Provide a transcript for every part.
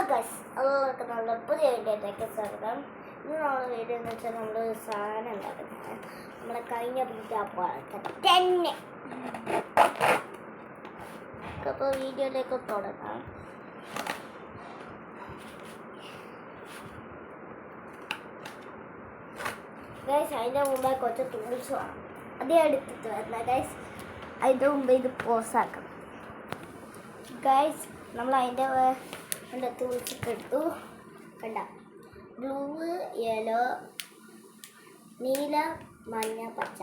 Guys എല്ലാവർക്കും നല്ല പുതിയ വീഡിയോയിലേക്ക് സ്വാഗതം. ഇന്ന് നമ്മുടെ വീഡിയോ എന്ന് വെച്ചാൽ നമ്മൾ സാധനം ഉണ്ടാക്കുന്നത് നമ്മളെ കഴിഞ്ഞ വീഡിയോ പോലെ തന്നെ. അപ്പോൾ വീഡിയോയിലേക്ക് തുടങ്ങാം. ഗൈസ് അതിൻ്റെ മുമ്പേ കുറച്ച് ടൂൾസ് വേണം, അതേ എടുത്തിട്ട് വരണം ഗൈസ്. അതിൻ്റെ മുമ്പ് ഇത് പോസാക്കണം ഗൈസ്. നമ്മൾ അതിൻ്റെ ടൂൾസൊക്കെ എടുത്തു. കണ്ട ബ്ലൂ, യെല്ലോ, നീല, മഞ്ഞ, പച്ച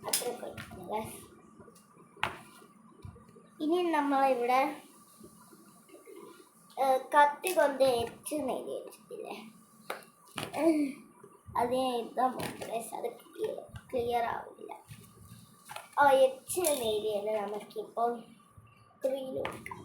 അത്രയൊക്കെ എടുക്കുന്നു ഗൈസ്. ഇനി നമ്മളിവിടെ കത്തി കൊണ്ട് എച്ച് നെയ്തി വെച്ചിട്ടില്ലേ, അത് എഴുതാൻ പോകും ഗൈസ്. അത് ക്ലിയർ ആവില്ല. ആ എച്ച് നെയ്തിയാണ് നമുക്കിപ്പോൾ 3 കൊടുക്കാം.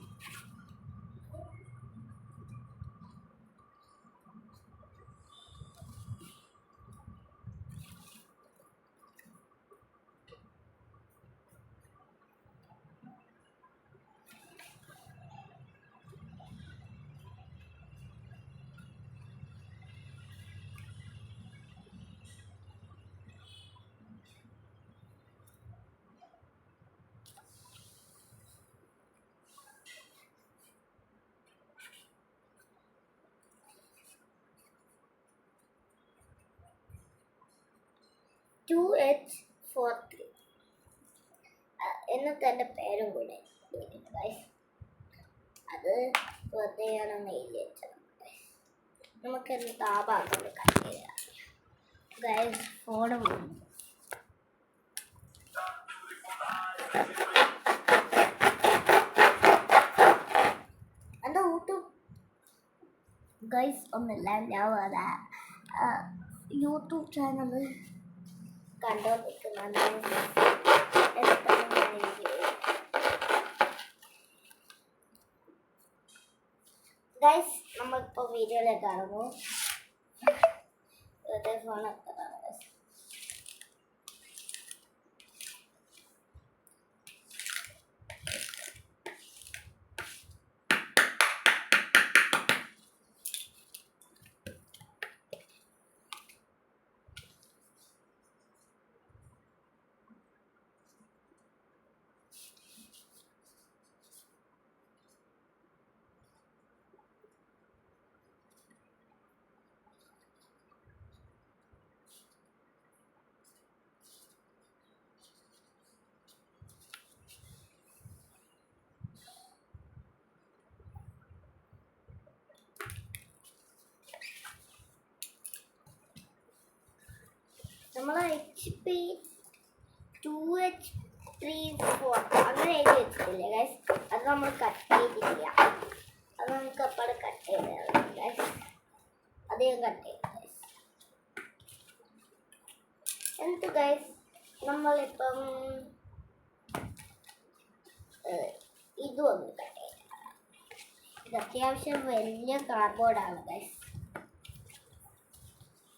H43 എന്നിട്ട് എൻ്റെ പേരും കൂടെ അത് വെറുതെയാണെന്ന് എഴുതി വെച്ചത്. നമുക്കെന്ന് താപാക്കൊണ്ട് കട്ട് ചെയ്യാം ഗൈസ്. ഫോണ് പോകുന്നു. എൻ്റെ യൂട്യൂബ് ഗൈസ് ഒന്നുമില്ല, ഞാൻ യൂട്യൂബ് ചാനൽ കണ്ടോണ്ടിരിക്കുന്നത്. ഗൈസ് നമ്മളിപ്പോൾ വീഡിയോയിലേക്ക് കാണുന്നു. ഫോൺ നമ്മൾ HP 2H34 അങ്ങനെ എഴുതി വെച്ചിട്ടില്ലേ ഗൈസ്, അത് നമ്മൾ കട്ട് ചെയ്തില്ല. അത് നമുക്ക് അപ്പാടെ കട്ട് ചെയ്ത് ഗൈസ്. അധികം കട്ട് ചെയ്ത് ഗൈസ്. എന്നിട്ട് ഗൈസ് നമ്മളിപ്പം ഇതും ഒന്ന് കട്ട് ചെയ്ത്. ഇത് അത്യാവശ്യം വലിയ കാർഡ്ബോർഡാണ് ഗൈസ്.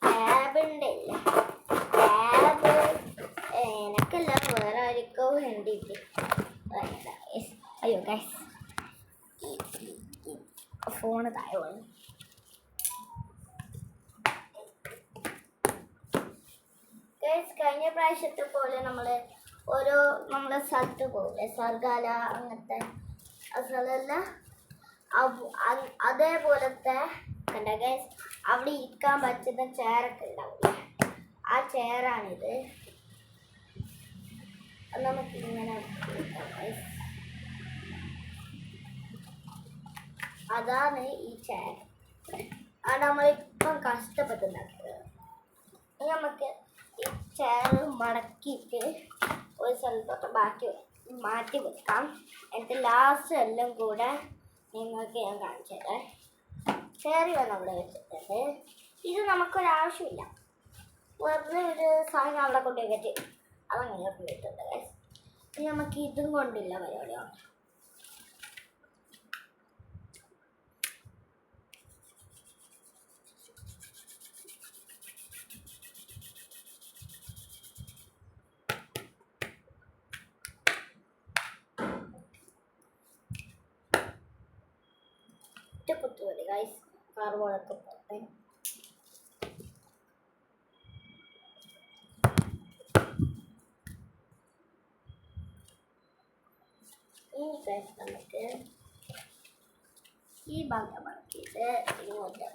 ടാബിൻ്റെ ഇല്ല, എനിക്കല്ല വേറെ ആർക്കോ വേണ്ടിയിട്ട്. അയ്യോ ഗൈസ്, ഫോണ് താഴെ വന്നു. ഗൈസ് കഴിഞ്ഞ പ്രാവശ്യത്തെ പോലെ നമ്മളെ സ്ഥലത്ത് പോകില്ലേ, സർഗാല അങ്ങനത്തെ സ്ഥലമല്ല, അതേപോലത്തെ കണ്ട ഗൈസ്. അവിടെ ഇരിക്കാൻ പറ്റുന്ന ചെയറൊക്കെ ഉണ്ടാവില്ലേ, ആ ചെയറാണിത്. നമുക്കിങ്ങനെ അതാണ് ഈ ചെയർ. അത് നമ്മളിപ്പം കഷ്ടപ്പെട്ടുണ്ടാക്കുന്നത്. നമുക്ക് ഈ ചെയർ മടക്കിയിട്ട് ഒരു സ്ഥലത്തോട്ട് മാറ്റി വെക്കാം. എന്നിട്ട് ലാസ്റ്റ് എല്ലാം കൂടെ നിങ്ങൾക്ക് ഞാൻ കാണിച്ചു തരാം. ചെയർ അവിടെ വെച്ചിട്ടുണ്ട്. ഇത് നമുക്കൊരാവശ്യമില്ല, വെറുതെ ഒരു സാധനം അവിടെ കൊണ്ടുപോയിട്ട് അതങ്ങനെ കൊണ്ടിട്ടുണ്ട് ഗൈസ്. ഇനി നമുക്ക് ഇതും കൊണ്ടില്ല പരിപാടിയാണ്. ഒറ്റ കുത്തു മതി ഗൈസ് കാർബോളൊക്കെ പോട്ടെ. ഇനി ഗൈസ് നമുക്ക് ഈ ഭാഗം മടക്കിയിട്ട് ഇങ്ങോട്ട്